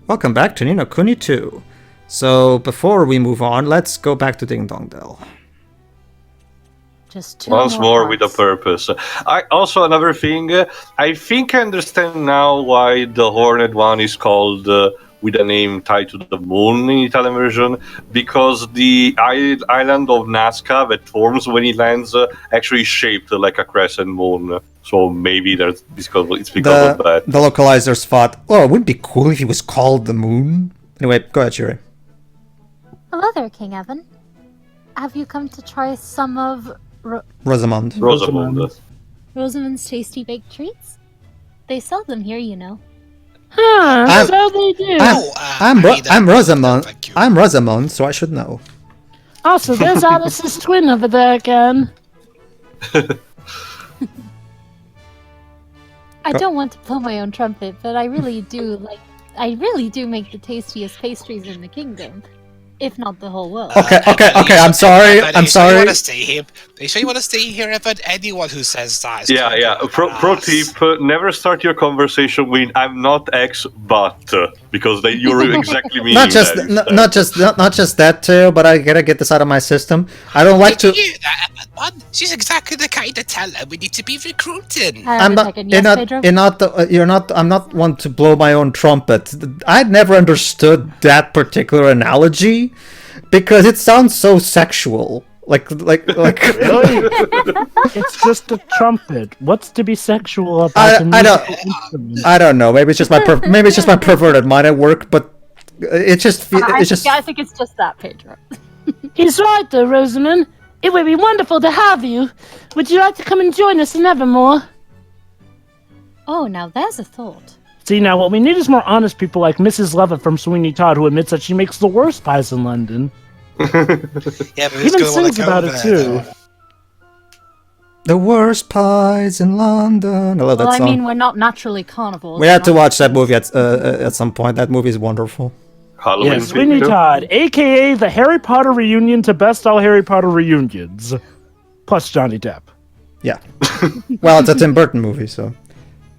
Welcome back to Nino Kuni 2. So, before we move on, let's go back to Ding Dong Dell. Just two Once more with a hearts. purpose. Also, another thing, I think I understand now why the Hornet one is called with a name tied to the moon in the Italian version, because the island of Nazca that forms when it lands actually is shaped like a crescent moon. So maybe it's because of that. The localizers thought, oh, it would be cool if he was called the moon. Anyway, go ahead, Shuri. Hello there, King Evan. Have you come to try some of Rosamond. Rosamond's tasty baked treats? They sell them here, you know. So they do. I'm Rosamond. I'm Rosamond, so I should know. Also, there's Alice's twin over there again. I don't want to blow my own trumpet, but I really do make the tastiest pastries in the kingdom. If not the whole world. Okay, I'm sorry. I'm sorry. You want to stay here? Are you sure you want to stay here, Evan? Anyone who says that is Pro tip, never start your conversation with "I'm not X, but," because then you're exactly meaning Not just that too, but I gotta get this out of my system. I don't like to. Did you hear that, Evan? She's exactly the kind of talent we need to be recruiting. I'm not. Pedro? You're not. I'm not one to blow my own trumpet. I'd never understood that particular analogy because it sounds so sexual. Like. Really? It's just a trumpet. What's to be sexual about I don't know. Maybe it's just my perverted mind at work, but it just. I think it's just that, Pedro. He's right though, Rosamond. It would be wonderful to have you. Would you like to come and join us in Evermore? Oh, now there's a thought. See, now what we need is more honest people like Mrs. Levitt from Sweeney Todd, who admits that she makes the worst pies in London. Yeah, but Even sings about it too. The worst pies in London. I love that song. I mean, we're not naturally carnivores. We had to watch that movie at some point. That movie is wonderful. Halloween Yes, Sweeney Todd, aka the Harry Potter reunion to best all Harry Potter reunions. Plus Johnny Depp. Yeah. Well, it's a Tim Burton movie, so.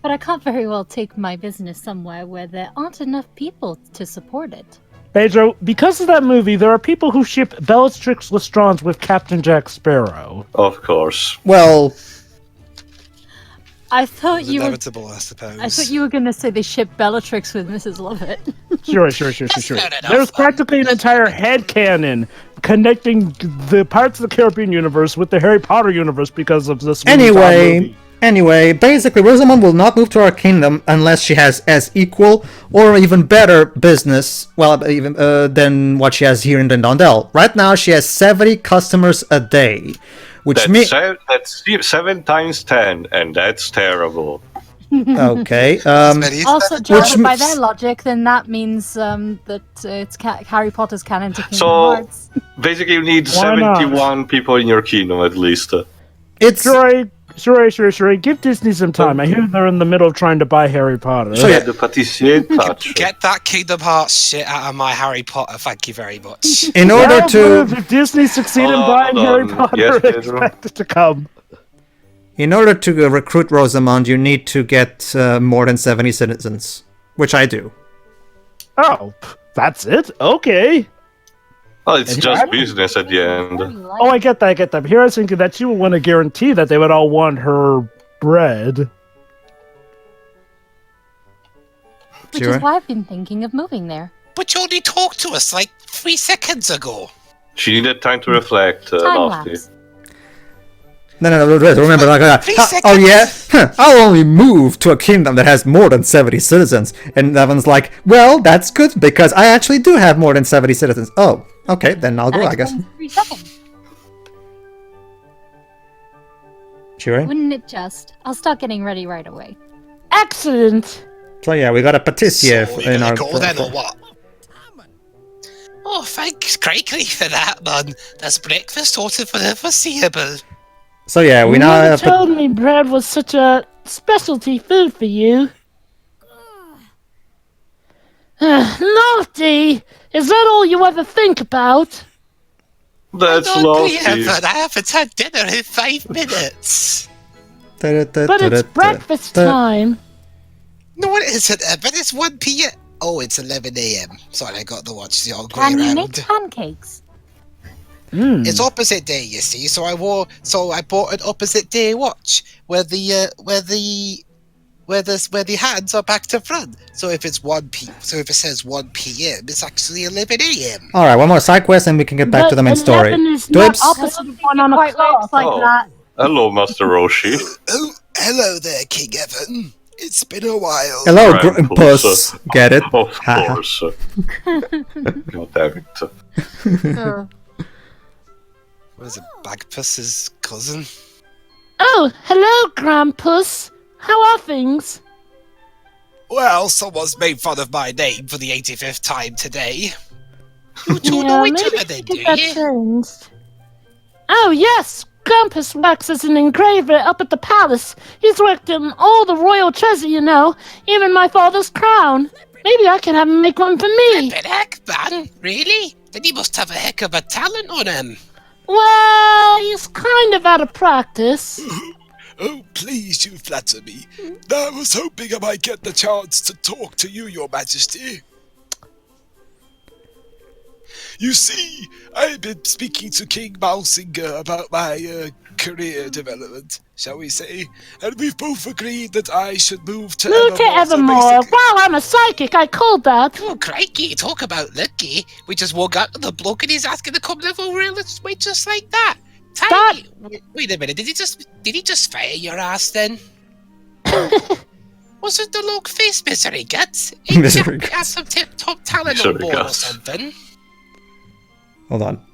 But I can't very well take my business somewhere where there aren't enough people to support it. Pedro, because of that movie, there are people who ship Bellatrix Lestrange with Captain Jack Sparrow. Of course. Well, I thought you inevitable, I suppose. I thought you were going to say they ship Bellatrix with Mrs. Lovett. Sure. There's practically an entire headcanon connecting the Pirates of the Caribbean universe with the Harry Potter universe because of this movie. Anyway, basically, Rosamond will not move to our kingdom unless she has as equal or even better business, than what she has here in Ding Dong Dell. Right now, she has 70 customers a day, which means that's 7 times 10, and that's terrible. Okay. Also, judged by their logic, then that means that it's Harry Potter's canon to Kingdom Hearts. Basically, you need 71 people in your kingdom at least. It's Sure. Give Disney some time. I hear they're in the middle of trying to buy Harry Potter. So yeah, the patissier touch. Get that Kingdom Hearts shit out of my Harry Potter, thank you very much. In order to... If Disney succeed in buying Harry Potter, expect it to come. In order to recruit Rosamond, you need to get more than 70 citizens, which I do. Oh, that's it? Okay. Well, it's just business at the end. Oh, I get that. Here I was thinking that you would want to guarantee that they would all want her bread. Which is why I've been thinking of moving there. But you only talked to us like 3 seconds ago. She needed time to reflect about it. No, remember, oh yeah? I'll only move to a kingdom that has more than 70 citizens. And Evan's like, well, that's good, because I actually do have more than 70 citizens. Oh, okay, then I'll go, I guess. 3 seconds. Sure. Wouldn't it just? I'll start getting ready right away. Excellent! So yeah, we got a patissier in our... Go then, or what? Oh, thanks, Craigley, for that, man. There's breakfast ordered for the foreseeable. So yeah, we now have... You told me bread was such a specialty food for you. Lofty! Is that all you ever think about? That's lofty. I haven't had dinner in 5 minutes. But it's breakfast time. No, it isn't, but it's 1 p.m. Oh, it's 11 a.m. Sorry, I got the watch the old way Can you around. make pancakes? It's opposite day, you see. So I bought an opposite day watch where the hands are back to front. So if it's if it says 1 p.m., it's actually 11 a.m. All right, one more side quest, and we can get back to the main story. 11 is Dwibs? not opposite of one on a Quite clock. works like Oh. that. Hello, Master Roshi. Oh, hello there, King Evan. It's been a while. Hello, Right, Puss. Get it? Of Ha. course. God damn it. Oh. What is it, Bagpuss's cousin? Oh, hello, Grampus. How are things? Well, someone's made fun of my name for the 85th time today. You two Yeah, know each maybe other then, we do get that you? changed. Oh, yes. Grampus works as an engraver up at the palace. He's worked on all the royal treasure, you know, even my father's crown. Maybe I can have him make one for me. Flippin' heck, man. Really? Then he must have a heck of a talent on him. Well, he's kind of out of practice. Oh, please, you flatter me. I was hoping I might get the chance to talk to you, Your Majesty. You see, I've been speaking to King Malsinger about my career development, shall we say, and we've both agreed that I should move to Move to Evermore. Evermore. So basically- Wow, I'm a psychic. I called that. Oh, crikey, talk about lucky. We just walk out to the bloke and he's asking to come live over here. Let's wait just like that. Tiny. Wait a minute, did he just fire your ass then? Was it the log face misery guts? Misery He has some tip-top talent Misery on board or guts. something. Hold on.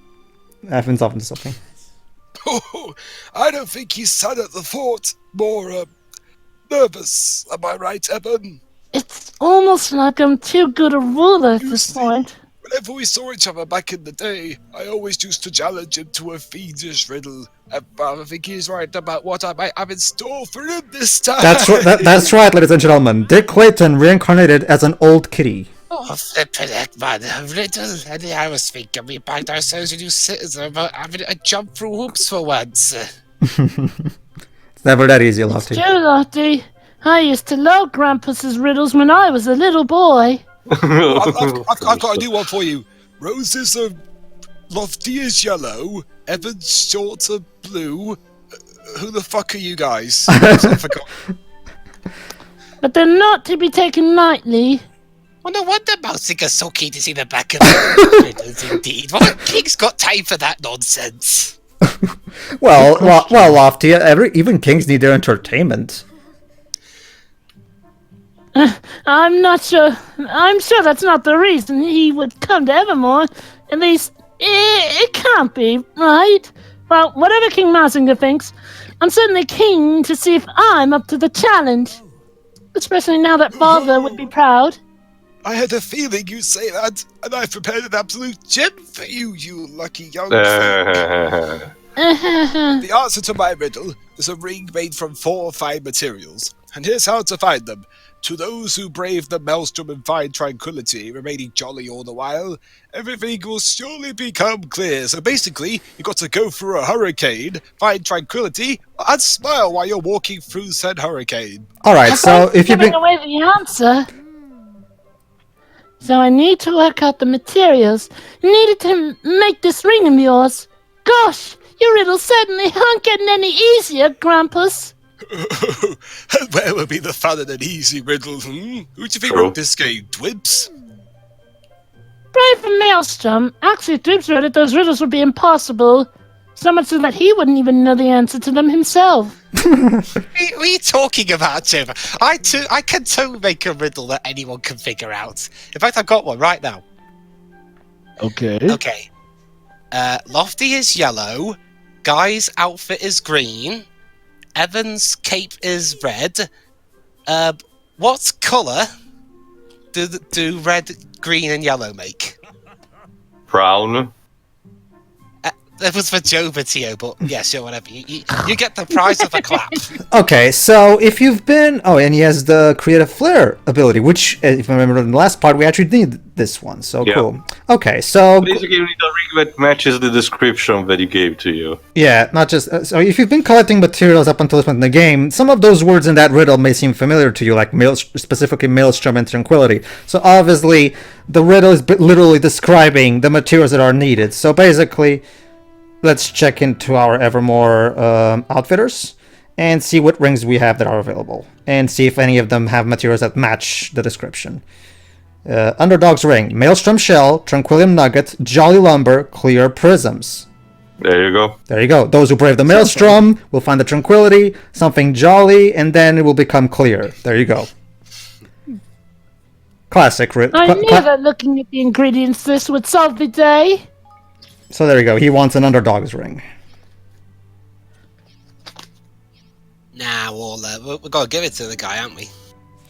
Evan's off into something. Oh, I don't think he's sad at the thought. More, nervous. Am I right, Evan? It's almost like I'm too good a ruler at You this see, point. Whenever we saw each other back in the day, I always used to challenge him to a fiendish riddle. I think he's right about what I might have in store for him this time. That's right, ladies and gentlemen. Dick Clayton reincarnated as an old kitty. Oh, flippin' heck, man. A riddle. And I was thinking we bagged ourselves a new citizen about having a jump through hoops for once. It's never that easy, Lofty. Sure, Lottie. I used to love Grampus's riddles when I was a little boy. I've got a new one for you. Roses are Lofty is yellow, Evan's shorts are blue. Who the fuck are you guys? I forgot. But they're not to be taken lightly. Well, no wonder Mousinger's so keen to see the back of the riddles, indeed. What king's got time for that nonsense? Well, Lofty. Even kings need their entertainment. I'm not sure. I'm sure that's not the reason he would come to Evermore. At least, it can't be, right? Well, whatever King Mousinger thinks, I'm certainly keen to see if I'm up to the challenge. Especially now that Father would be proud. I had a feeling you'd say that, and I prepared an absolute gem for you, you lucky young freak. The answer to my riddle is a ring made from 4 fine materials, and here's how to find them. To those who brave the maelstrom and find tranquility, remaining jolly all the while, everything will surely become clear. So basically, you got to go through a hurricane, find tranquility, and smile while you're walking through said hurricane. All right, so if you've giving been away the answer. So I need to work out the materials needed to make this ring of yours. Gosh, your riddle certainly aren't getting any easier, Grampus. And where will be the fun in an easy riddle, hmm? Who do you think True. wrote this game, Dwibs? Brave from Maelstrom. Actually, if Dibs read it, those riddles would be impossible. So much so that he wouldn't even know the answer to them himself. What are you talking about, Jim? I can too make a riddle that anyone can figure out. In fact, I've got one right now. Okay. Okay. Lofty is yellow. Guy's outfit is green. Evan's cape is red. What colour do red, green, and yellow make? Brown. That was for Joe Batio, but yeah, sure, whatever. You get the prize of a clap. Okay, so if you've been... Oh, and he has the Creative Flair ability, which, if I remember in the last part, we actually need this one, so Yeah. cool. Okay, so... Basically, you need a ring that matches the description that he gave to you. Yeah, not just... so if you've been collecting materials up until this point in the game, some of those words in that riddle may seem familiar to you, like specifically Maelstrom and Tranquility. So obviously, the riddle is literally describing the materials that are needed. So basically... Let's check into our Evermore outfitters and see what rings we have that are available, and see if any of them have materials that match the description. Underdog's ring, Maelstrom shell, Tranquilium nugget, Jolly lumber, clear prisms. There you go. There you go. Those who brave the Maelstrom will find the Tranquility, something jolly, and then it will become clear. There you go. Classic. I knew that looking at the ingredients this would solve the day. So there you go. He wants an underdog's ring. Nah, we're gonna give it to the guy, aren't we?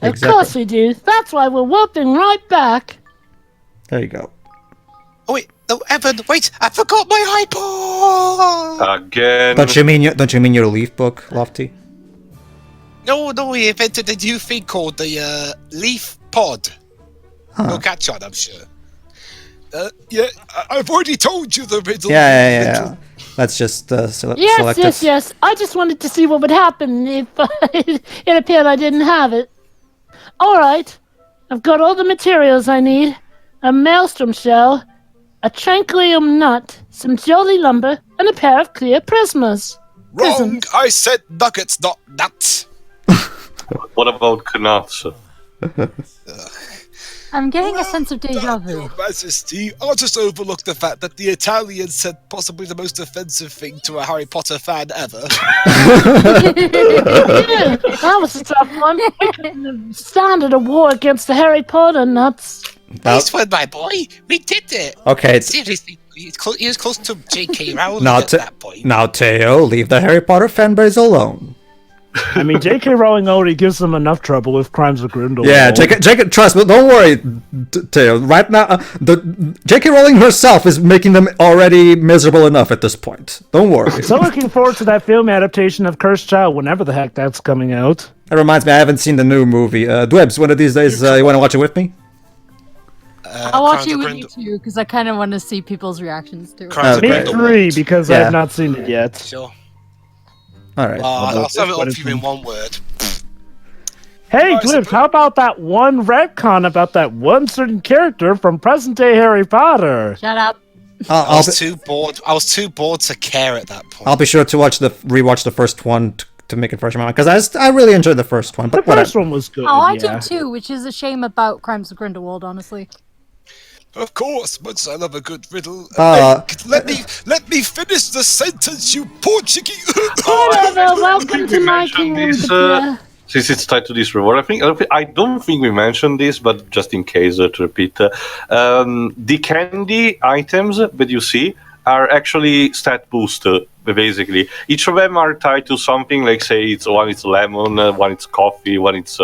Of course we do. That's why we're whooping right back. There you go. Oh wait, no, Evan, wait! I forgot my iPod. Again. Don't you mean your leaf book, Lofty? No, he invented a new thing called the Leaf Pod. We'll catch on, I'm sure. Yeah, I've already told you the riddle. Yeah. Let's just select it. Yes. I just wanted to see what would happen if it appeared I didn't have it. All right, I've got all the materials I need: a Maelstrom shell, a Tranquilium nut, some Jolly lumber, and a pair of clear prisms. Wrong. I said nuggets, not nuts. What about Knuts? I'm getting a sense of deja vu. Your Majesty, I'll just overlook the fact that the Italian said possibly the most offensive thing to a Harry Potter fan ever. Yeah, that was a tough one. We couldn't have started a war against the Harry Potter nuts. Nice one, my boy. We did it. Okay. Seriously, he was close to J.K. Rowling Now, at that point. Now, Teo, leave the Harry Potter fanbase alone. I mean, J.K. Rowling already gives them enough trouble with Crimes of Grindelwald. Yeah, J.K. Trust me, don't worry, Teo. Right now, the J.K. Rowling herself is making them already miserable enough at this point. Don't worry. So looking forward to that film adaptation of Cursed Child, whenever the heck that's coming out. That reminds me, I haven't seen the new movie. Dwebs, one of these days, you want to watch it with me? I'll watch it with you too, because I kind of want to see people's reactions to it. Me three, because I have not seen it yet. Sure. All right. I'll sum it up for you in one word. Hey, Glimpse, how about that one retcon about that one certain character from present-day Harry Potter? Shut up. I was too bored. I was too bored to care at that point. I'll be sure to rewatch the first one to make it fresh in my mind, because I really enjoyed the first one. But the first one was good. Oh, I did too, which is a shame about Crimes of Grindelwald, honestly. Of course, but I love a good riddle. Let me finish the sentence, you Portuguese. Whatever, welcome to my kingdom. Since it's tied to this reward, I don't think we mentioned this, but just in case to repeat, the candy items that you see are actually stat booster. Basically, each of them are tied to something. Like say, one it's lemon, one it's coffee, one it's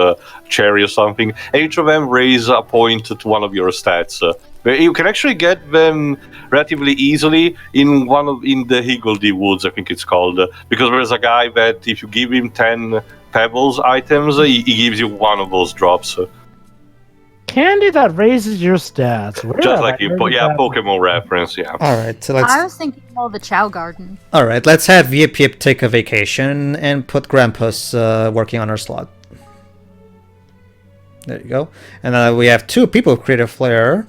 cherry or something. And each of them raise a point to one of your stats. You can actually get them relatively easily in the Higgledy Woods, I think it's called, because there's a guy that if you give him 10 pebbles items, he gives you one of those drops. Candy that raises your stats. Just like Pokemon reference, yeah. All right, so I was thinking more the Chow Garden. All right, let's have Yip Yip take a vacation and put Grampus working on her slot. There you go. And we have 2 people with creative flair.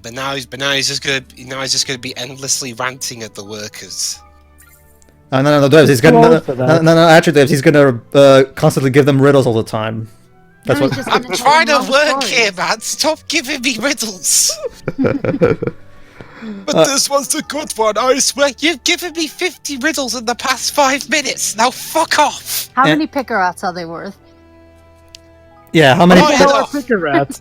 But now he's just gonna be endlessly ranting at the workers. No, Dwebs, he's gonna actually, Dwebs, he's gonna constantly give them riddles all the time. That's what I'm trying to work here, man. Stop giving me riddles. But this one's the good one, I swear. You've given me 50 riddles in the past 5 minutes. Now fuck off. How many picker rats are they worth? Yeah, how many picker rats?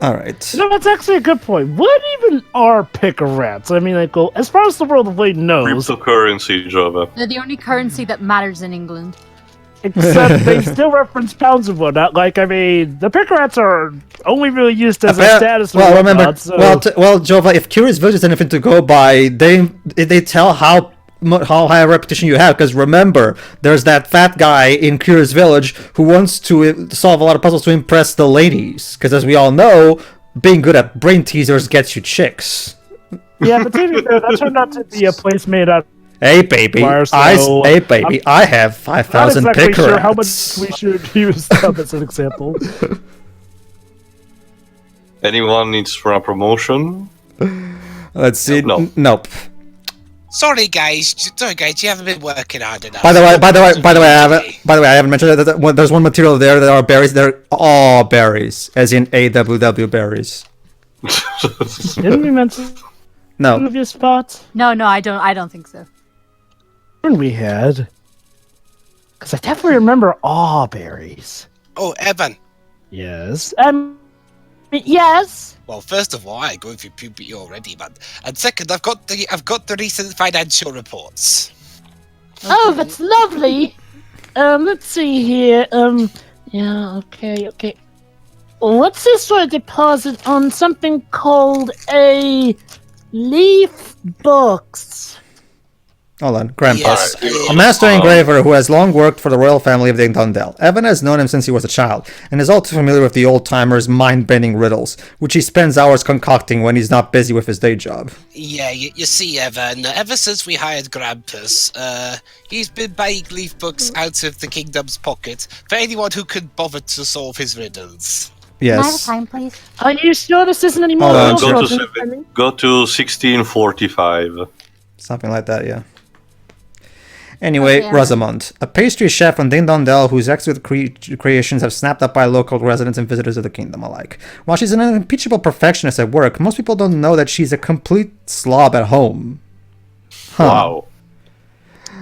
All right. No, that's actually a good point. What even are picker rats? I mean, like, well, as far as the world of Wade knows, Cryptocurrency, Java. They're the only currency that matters in England. Except they still reference pounds of wood. Like, I mean, the pickerats are only really used as a status. Well, remember, whatnot, so... well, Jova, if Curious Village is anything to go by, they tell how high a reputation you have. Because remember, there's that fat guy in Curious Village who wants to solve a lot of puzzles to impress the ladies. Because as we all know, being good at brain teasers gets you chicks. Yeah, but to be fair, that turned out to be a place made out. Hey baby, I have 5,000 exactly pickerats. Sure how much we should use them as an example. Anyone needs for a promotion? Let's see. No. Nope. Sorry, guys. You haven't been working hard enough. By the way, I haven't mentioned that there's one material there that are berries. They're all berries, as in AWW berries. Didn't we mention No. previous spots? No, I don't think so. When we had, because I definitely remember all berries. Oh, Evan. Yes. Yes. Well, first of all, I go through puberty already, man. And second, I've got the recent financial reports. Oh, that's lovely. Let's see here. Yeah, okay. What's this sort of deposit on something called a leaf box? Hold on, Grandpa's. Yes. A master engraver who has long worked for the royal family of Ding Dong Dell. Evan has known him since he was a child, and is all too familiar with the old-timers' mind-bending riddles, which he spends hours concocting when he's not busy with his day job. Yeah, you see, Evan, ever since we hired Grampus, he's been buying leaf books out of the kingdom's pocket for anyone who could bother to solve his riddles. Can I have Yes. time, please? Are you sure this isn't any more? Hold on, Go to 1645. Something like that, yeah. Anyway, Okay, Rosamond, a pastry chef from Ding Dong Dell whose exquisite creations have snapped up by local residents and visitors of the kingdom alike. While she's an unimpeachable perfectionist at work, most people don't know that she's a complete slob at home. Huh. Wow.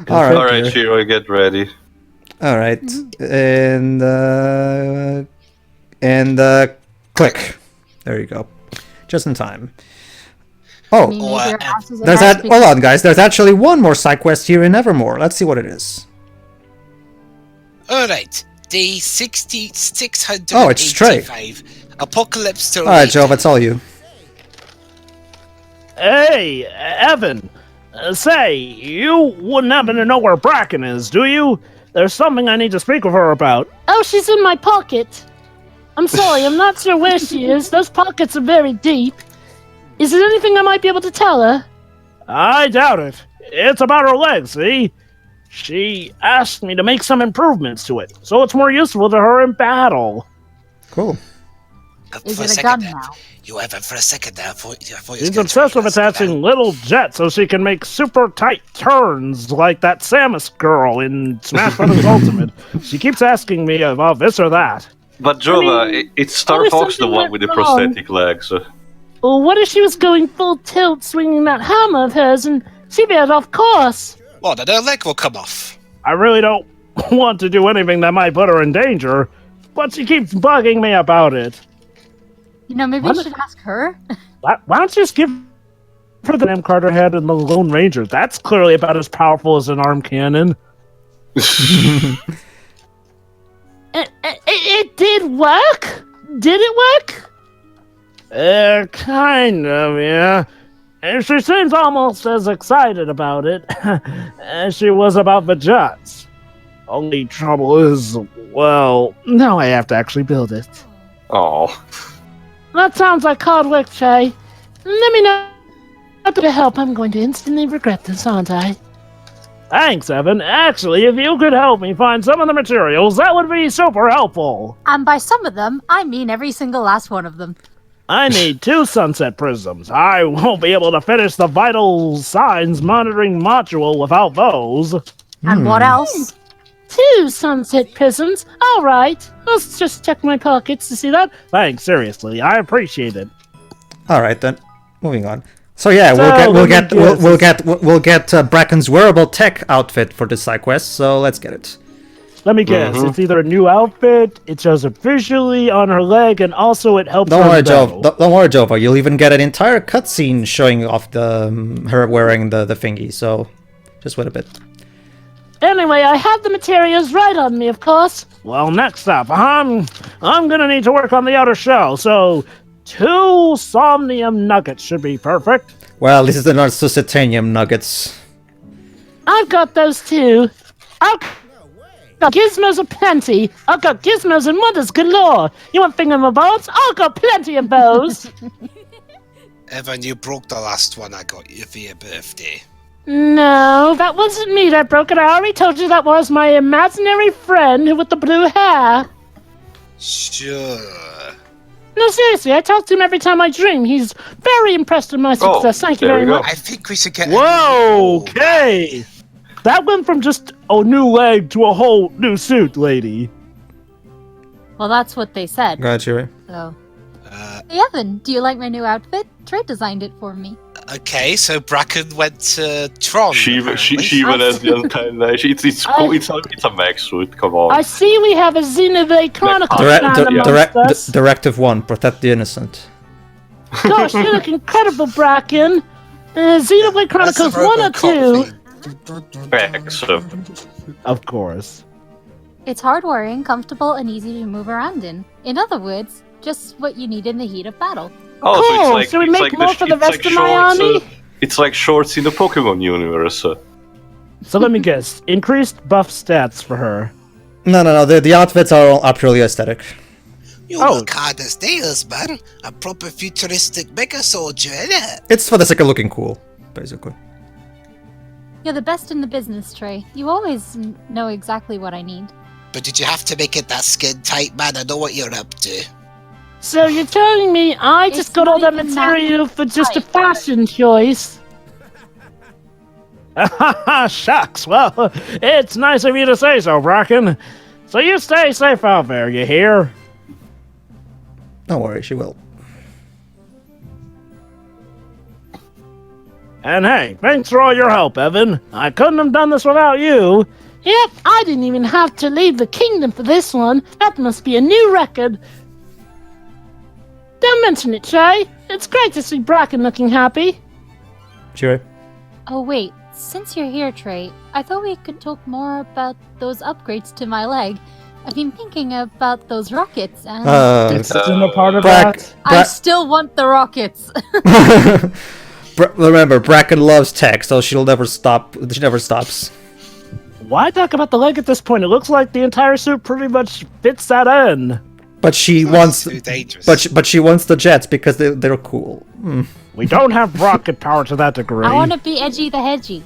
Alright. Alright, Shiro, get ready. Alright. And click. There you go. Just in time. I Oh, mean, maybe our houses are there's nice that. Hold on, guys. There's actually one more side quest here in Evermore. Let's see what it is. Alright, day 685. Oh, it's straight. Apocalypse to Alright, Joe, that's all you. Hey, Evan. Say, you wouldn't happen to know where Bracken is, do you? There's something I need to speak with her about. Oh, she's in my pocket. I'm sorry, I'm not sure where she is. Those pockets are very deep. Is there anything I might be able to tell her? I doubt it. It's about her leg, see? She asked me to make some improvements to it, so it's more useful to her in battle. Cool. Is it a gun now? You Evan, for a second there, I thought you She's obsessed with attaching little jets so she can make super tight turns like that Samus girl in Smash Bros. Ultimate. She keeps asking me about this or that. But Jova, it's Star what if Fox, the something one went with the wrong? prosthetic legs. Well, what if she was going full tilt swinging that hammer of hers and she veered off course? Well, then her leg will come off. I really don't want to do anything that might put her in danger, but she keeps bugging me about it. You know, maybe What? you should ask her. Why don't you just give her the name Carter had in the Lone Ranger? That's clearly about as powerful as an arm cannon. It did work? Did it work? Kind of, yeah. And she seems almost as excited about it as she was about the jets. Only trouble is, well, now I have to actually build it. Oh. That sounds like hard work, Shay. Let me know a bit of help. I'm going to instantly regret this, aren't I? Thanks, Evan. Actually, if you could help me find some of the materials, that would be super helpful. And by some of them, I mean every single last one of them. I need 2 sunset prisms. I won't be able to finish the vital signs monitoring module without those. And what else? 2 sunset prisms. All right. Let's just check my pockets to see that. Thanks, seriously. I appreciate it. All right then. Moving on. So yeah, So, we'll get Bracken's wearable tech outfit for this side quest. So let's get it. Let me guess. It's either a new outfit, it shows it visually on her leg, and also it helps Don't her worry, in battle. Don't worry, Jova. You'll even get an entire cutscene showing off the her wearing the thingy. So just wait a bit. Anyway, I have the materials right on me, of course. Well, next up, I'm gonna need to work on the outer shell, so 2 somnium nuggets should be perfect. Well, this is the Narcisitanium nuggets. I've got those too. I've got gizmos aplenty. I've got gizmos and mothers galore. You want thingamabobs? I've got plenty of those. Evan, you broke the last one I got you for your birthday. No, that wasn't me that broke it. I already told you that was my imaginary friend with the blue hair. Sure. No, seriously, I talk to him every time I dream. He's very impressed with my success. Thank you there very we go. much. I think we should get. Whoa, okay. That went from just a new leg to a whole new suit, lady. Well, that's what they said. Gotcha. So. Hey, Evan, do you like my new outfit? Trey designed it for me. Okay, so Bracken went to Tron. She even has the antenna. It's a mech suit. Come on. I see we have a Xenoblade Chronicles fan amongst us. Directive 1, protect the innocent. Gosh, you look incredible, Bracken. Xenoblade Chronicles 1 or 2? Excellent. Of course. It's hard-wearing, comfortable, and easy to move around in. In other words, just what you need in the heat of battle. Oh, Cool, so it's so we it's make like more for the it's rest like of my shorts, army? it's like shorts in the Pokemon universe. So let me guess. Increased buff stats for her. No. The outfits are purely aesthetic. You Oh. look hard as nails, man. A proper futuristic mega soldier, innit? It's for the sake of looking cool, basically. You're the best in the business, Trey. You always know exactly what I need. But did you have to make it that skin tight, man? I know what you're up to. So you're telling me I It's just got all that not even material for just a tight. fashion choice? Shucks. Well, it's nice of you to say so, Bracken. So you stay safe out there, you hear? Don't worry, she will. And hey, thanks for all your help, Evan. I couldn't have done this without you. Yep, I didn't even have to leave the kingdom for this one. That must be a new record. Don't mention it, Trey. It's great to see Bracken looking happy. Sure. Oh, wait. Since you're here, Trey, I thought we could talk more about those upgrades to my leg. I've been thinking about those rockets, and This isn't a part of Brack- that. I still want the rockets. Remember, Bracken loves tech, so she'll never stop. She never stops. Why talk about the leg at this point? It looks like the entire suit pretty much fits that in. But she Oh, wants. it's too dangerous. But she wants the jets because they're cool. Hmm. We don't have rocket power to that degree. I want to be edgy the hedgy.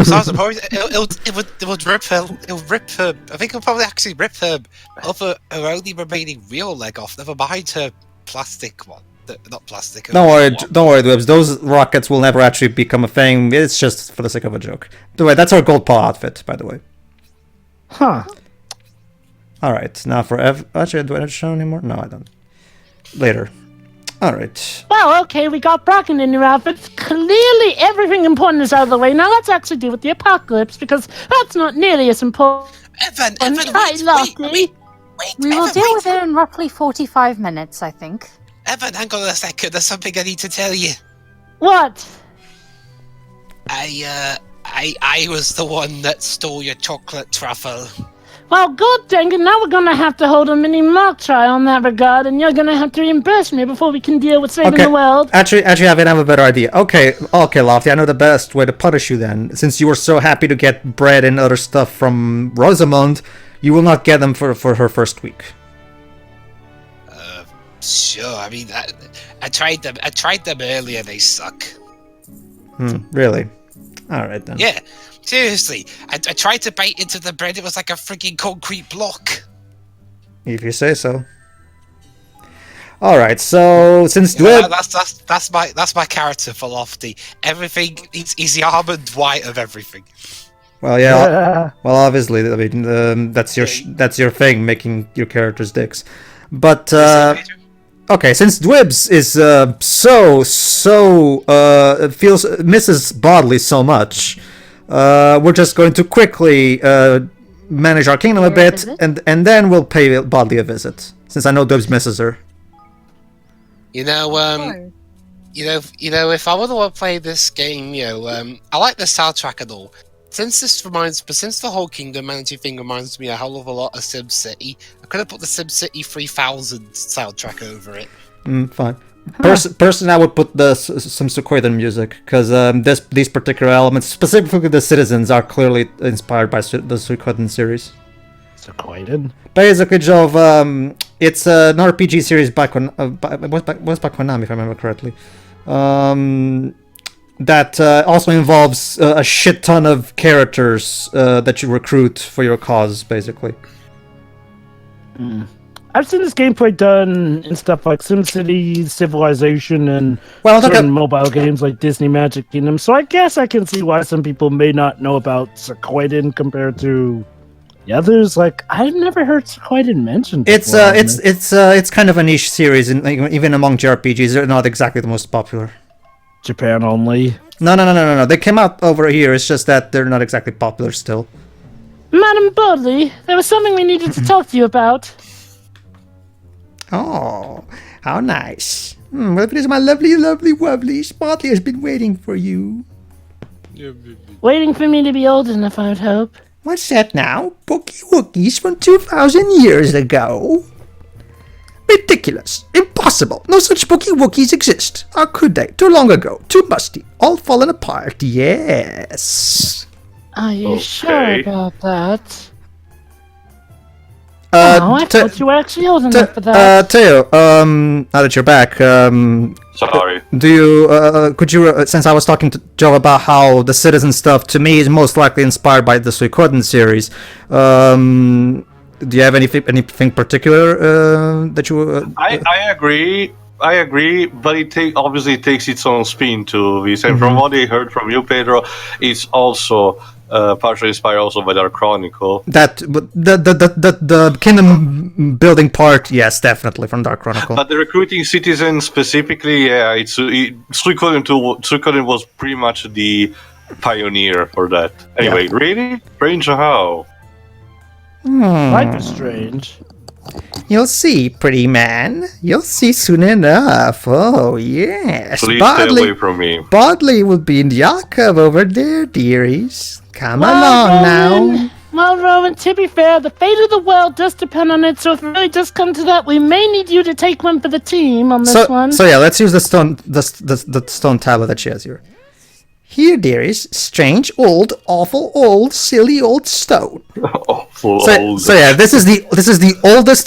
So I suppose it would rip her. It'll rip her. I think it'll probably actually rip her of her only remaining real leg off. Never mind her plastic one. Not plastic. Don't worry, Dwebs. Those rockets will never actually become a thing. It's just for the sake of a joke. By the way, that's our Goldpaw outfit, by the way. Huh. Alright, now for actually, do I have to show anymore? No, I don't. Later. Alright. Well, okay, we got Bracken in your outfits. Clearly everything important is out of the way. Now let's actually deal with the apocalypse, because that's not nearly as important. Evan, Hi, Lottie. We will deal with it in roughly 45 minutes, I think. Evan, hang on a second. There's something I need to tell you. What? I was the one that stole your chocolate truffle. Well, good dang it, now we're gonna have to hold a mini mock trial in that regard, and you're gonna have to reimburse me before we can deal with saving the world. Actually, I have a better idea. Okay, Lofty, I know the best way to punish you then. Since you were so happy to get bread and other stuff from Rosamund, you will not get them for her first week. Sure. I mean, I tried them. I tried them earlier. They suck. Really? Alright then. Yeah. Seriously, I tried to bite into the bread. It was like a freaking concrete block. If you say so. Alright, so since Yeah, that's my character for Lofty. Everything he's the almond white of everything. Well, yeah. Well, obviously, I mean, that's your thing, making your characters dicks. But okay, since Dwibs is misses Boddly so much, we're just going to quickly manage our kingdom a bit, and then we'll pay Boddly a visit, since I know Dwibs misses her. You know, if I were the one playing this game, I like the soundtrack and all, Since the whole Kingdom Managing thing reminds me a hell of a lot of SimCity, I could have put the SimCity 3000 soundtrack over it. Fine. Personally, I would put some Suikoden music, because these particular elements, specifically the citizens, are clearly inspired by the Suikoden series. Suikoden? Basically, Jove, it's an RPG series by Konami, if I remember correctly. That also involves a shit ton of characters that you recruit for your cause, basically. I've seen this gameplay done in stuff like SimCity, Civilization, and Well, certain mobile games like Disney Magic Kingdom, so I guess I can see why some people may not know about Suikoden compared to the others. Like, I've never heard Suikoden mentioned before. It's kind of a niche series, and even among JRPGs, they're not exactly the most popular. Japan only. No. They came out over here. It's just that they're not exactly popular still. Madam Boddly, there was something we needed to talk to you about. Oh, how nice. Well, it is my lovely, lovely, wobbly. Boddly has been waiting for you. Waiting for me to be old enough, I would hope. What's that now? Bookie Wookies from 2,000 years ago? Ridiculous. Impossible. No such Bookie Wookies exist. How could they? Too long ago. Too musty. All fallen apart. Yes. Are you sure about that? I thought you were actually old enough for that. Teo, now that you're back, Sorry. do you, could you, since I was talking to Joe about how the citizen stuff to me is most likely inspired by the Suikoden series, do you have anything particular that you... I agree, but it obviously takes its own spin to this. And from what I heard from you, Pedro, it's also partially inspired also by Dark Chronicle. The kingdom building part, yes, definitely from Dark Chronicle. But the recruiting citizens specifically, yeah, Suikoden was pretty much the pioneer for that. Anyway, really? Strange how? Life is strange. You'll see, pretty man. You'll see soon enough. Oh, yes. Please stay away from me. Boddly will be in the alcove over there, dearies. Come along now. Well, Rowan, to be fair, the fate of the world does depend on it, so if it really does come to that, we may need you to take one for the team on this one. So yeah, let's use the stone tablet that she has here. Here, dearies, strange, old, awful, old, silly old stone. Awful old. So yeah, this is the oldest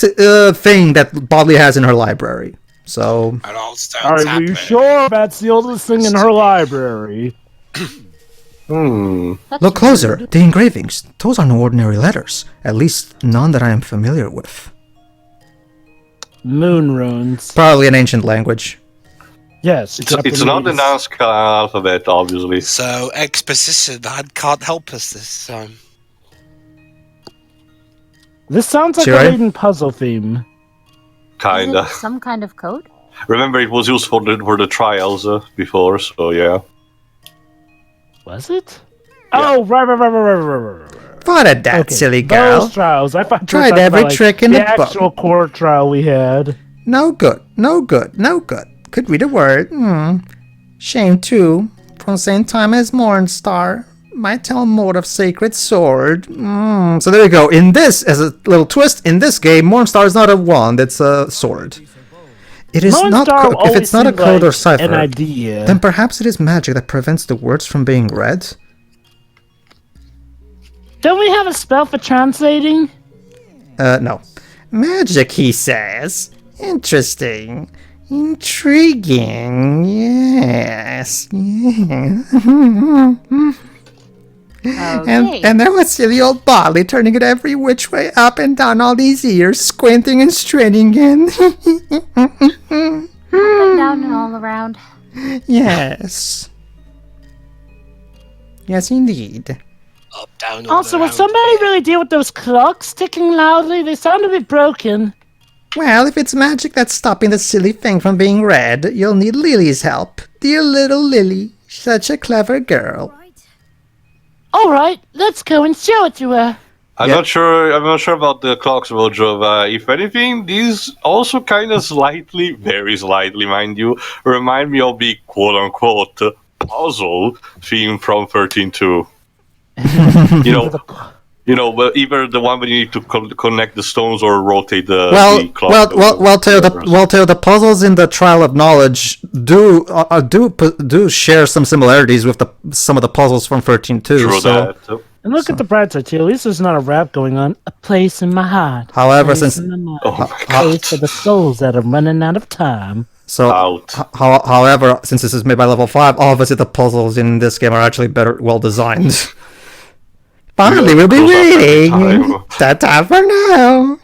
thing that Boddly has in her library. So. An old stone Are tablet. you sure that's the oldest thing in her library? Look closer. The engravings. Those are no ordinary letters. At least none that I am familiar with. Moon runes. Probably an ancient language. Yes. It's not the Nazca alphabet, obviously. So, exposition can't help us this time. This sounds like Sure. a laden puzzle theme. Kinda. Is it some kind of code? Remember, it was used for the trials before, so yeah. Was it? Oh, right. What a that Okay, silly girl. Those trials. I thought you were Tried talking every about, like, trick in the book. actual court trial we had. No good. Could read a word. Shame too. From the same time as Mornstar. Might tell more of Sacred Sword. So there you go. In this, as a little twist, in this game, Mornstar is not a wand, it's a sword. It is not if it's not a code or cipher, an idea. then perhaps it is magic that prevents the words from being read? Don't we have a spell for translating? No. Magic, he says. Interesting. Intriguing. Yes. Okay. And there was silly old Boddly turning it every which way up and down all these years, squinting and straining and... Up and down and all around. Yes. Yes, indeed. Up, down, all Also, will around. somebody really deal with those clocks ticking loudly? They sound a bit broken. Well, if it's magic that's stopping the silly thing from being read, you'll need Lily's help. Dear little Lily. Such a clever girl. Alright, let's go and show it to her. I'm not sure about the clocks, Rojo. If anything, these also kind of slightly, very slightly, mind you, remind me of the quote-unquote puzzle theme from 13.2. But either the one where you need to connect the stones or rotate the Teo, the puzzles in the Trial of Knowledge do share some similarities with some of the puzzles from 13.2. True so. that. And look at the bright side too. At least there's not a rap going on. A place in my heart. However, place in my mind. A place for the souls that are running out of time. So, however, since this is made by level 5, obviously the puzzles in this game are actually well designed. Finally, we'll be waiting. That time for now.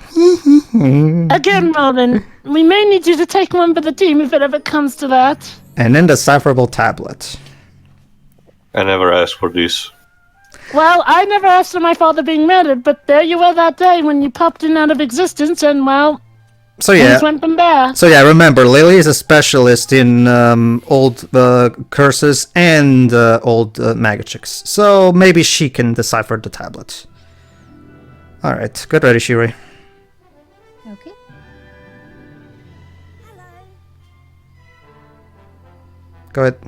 Again, Robin, we may need you to take one for the team if it ever comes to that. An indecipherable tablet. I never asked for this. Well, I never asked for my father being murdered, but there you were that day when you popped in out of existence, and well, things went from there. So yeah, remember, Lily is a specialist in old curses and old magics. So maybe she can decipher the tablet. Alright, get ready, Shiri. Okay. Go ahead.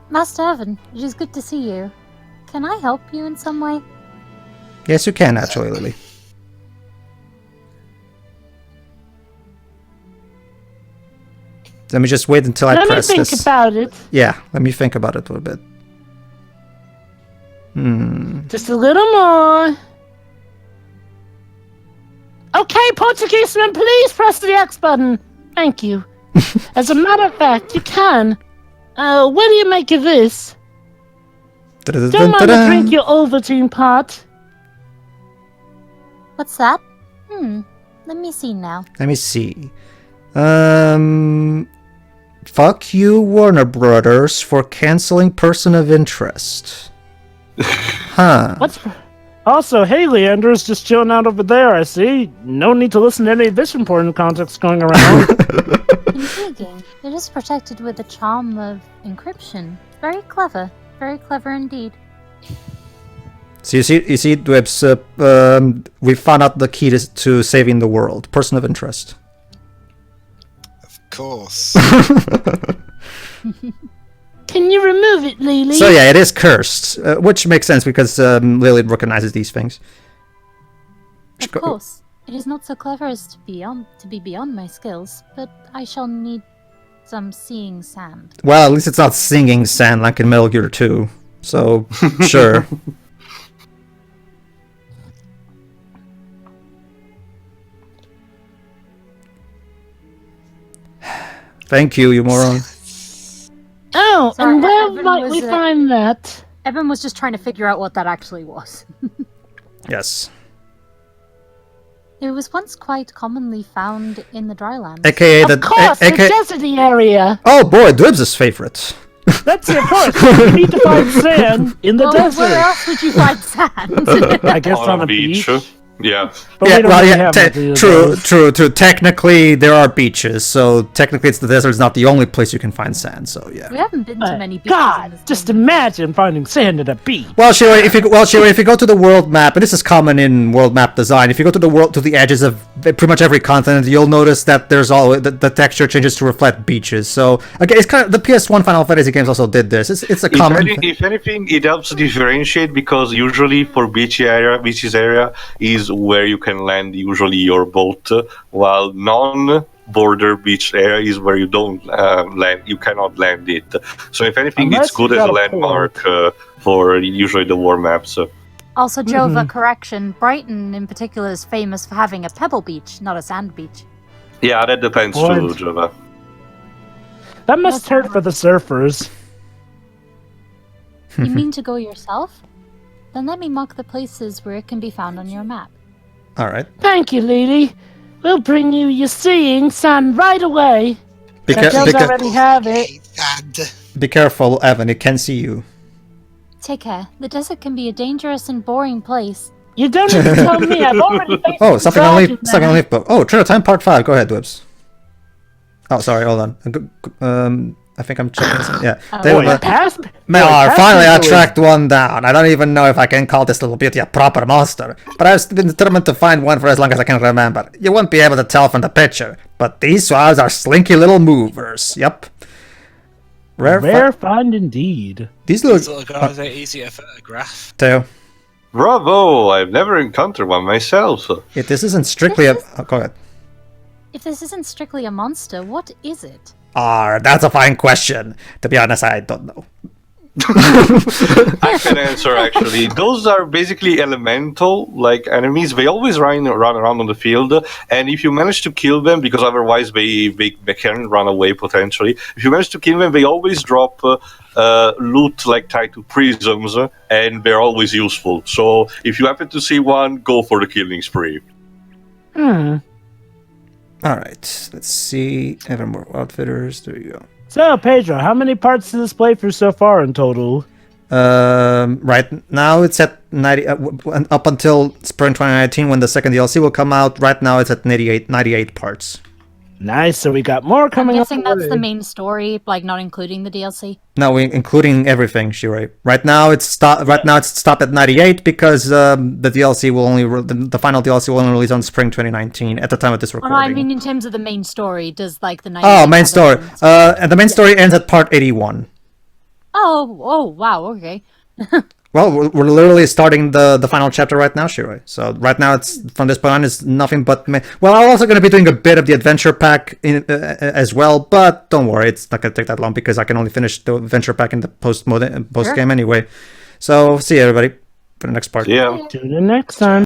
Master Evan, it is good to see you. Can I help you in some way? Yes, you can, actually, Lily. Let me just wait until I press this. Let me think about it. Yeah, let me think about it a little bit. Just a little more. Okay, Portugueseman, please press the X button. Thank you. As a matter of fact, you can. What do you make of this? Don't mind to drink your Ovaltine pot. What's that? Let me see now. Let me see. Fuck you, Warner Brothers, for canceling Person of Interest. Huh. What's... Also, hey, Leander's just chilling out over there, I see. No need to listen to any of this important context going around. Intriguing. It is protected with a charm of encryption. Very clever. Very clever indeed. So you see, Dwebs, we found out the key to saving the world. Person of Interest. Of course. Can you remove it, Lily? So yeah, it is cursed, which makes sense because Lily recognizes these things. Of course. It is not so clever as to be beyond my skills, but I shall need some seeing sand. Well, at least it's not singing sand like in Metal Gear 2. So, sure. Thank you, you moron. Oh, Sorry, and where Evan might we find that? Evan was just trying to figure out what that actually was. Yes. It was once quite commonly found in the drylands. AKA Of course, the deserty area. Oh boy, Dwebs' favorite. That's of course. You need to find sand in the desert. Where else would you find sand? I guess on a beach. Yeah. But True. Technically, there are beaches, so technically, the desert is not the only place you can find sand. So yeah. We haven't been to many beaches. God, just imagine finding sand at a beach. Well, Shiri, if you go to the world map, and this is common in world map design, if you go to the edges of pretty much every continent, you'll notice that there's always the texture changes to reflect beaches. So again, it's kind of the PS1 Final Fantasy games also did this. It's a common. If anything, it helps differentiate because usually for beaches area is where you can land usually your boat, while non-border beach area is where you don't land. You cannot land it. So if anything, Unless it's good as a landmark for usually the war maps. Also, Jova, correction. Brighton, in particular, is famous for having a pebble beach, not a sand beach. Yeah, that depends too, Jova. That must hurt for the surfers. You mean to go yourself? Then let me mark the places where it can be found on your map. All right. Thank you, Lily. We'll bring you your seeing sand right away. Already have it. Be careful, Evan. It can see you. Take care. The desert can be a dangerous and boring place. You don't need to tell me. I've already faced Oh, something on leaf book. Oh, Trigger Time Part 5. Go ahead, Dwebs. Oh, sorry. Hold on. I think I'm checking this. Yeah. Finally, I tracked one down. I don't even know if I can call this little beauty a proper monster, but I've been determined to find one for as long as I can remember. You won't be able to tell from the picture, but these swabs are slinky little movers. Yep. Rare find indeed. These little guys are easy to photograph. Teo. Bravo! I've never encountered one myself. If this isn't strictly a... Oh, go ahead. If this isn't strictly a monster, what is it? That's a fine question. To be honest, I don't know. I can answer actually. Those are basically elemental like enemies. They always run around on the field, and if you manage to kill them, because otherwise they can run away potentially. If you manage to kill them, they always drop loot like tied to prisms, and they're always useful. So if you happen to see one, go for the killing spree. All right, let's see. Evermore Outfitters. There you go. So, Pedro, how many parts to this playthrough so far in total? Right now it's at 90, up until spring 2019 when the second DLC will come out. Right now it's at 98 parts. Nice, so we got more I'm coming up. guessing that's the main story, like not including the DLC. No, including everything, Shirai. Right now it's stopped at 98 because the DLC will only the final DLC will only release on spring 2019 at the time of this recording. Oh, I mean in terms of the main story, does like the 98 Oh, main story. ends? And the main story ends at part 81. Oh, wow, okay. Well, we're literally starting the final chapter right now, Shirai. So right now, it's from this point on, it's nothing but... Well, I'm also going to be doing a bit of the adventure pack as well, but don't worry, it's not going to take that long because I can only finish the adventure pack in the post game anyway. So see you, everybody, for the next part. Yeah. Tune in next time.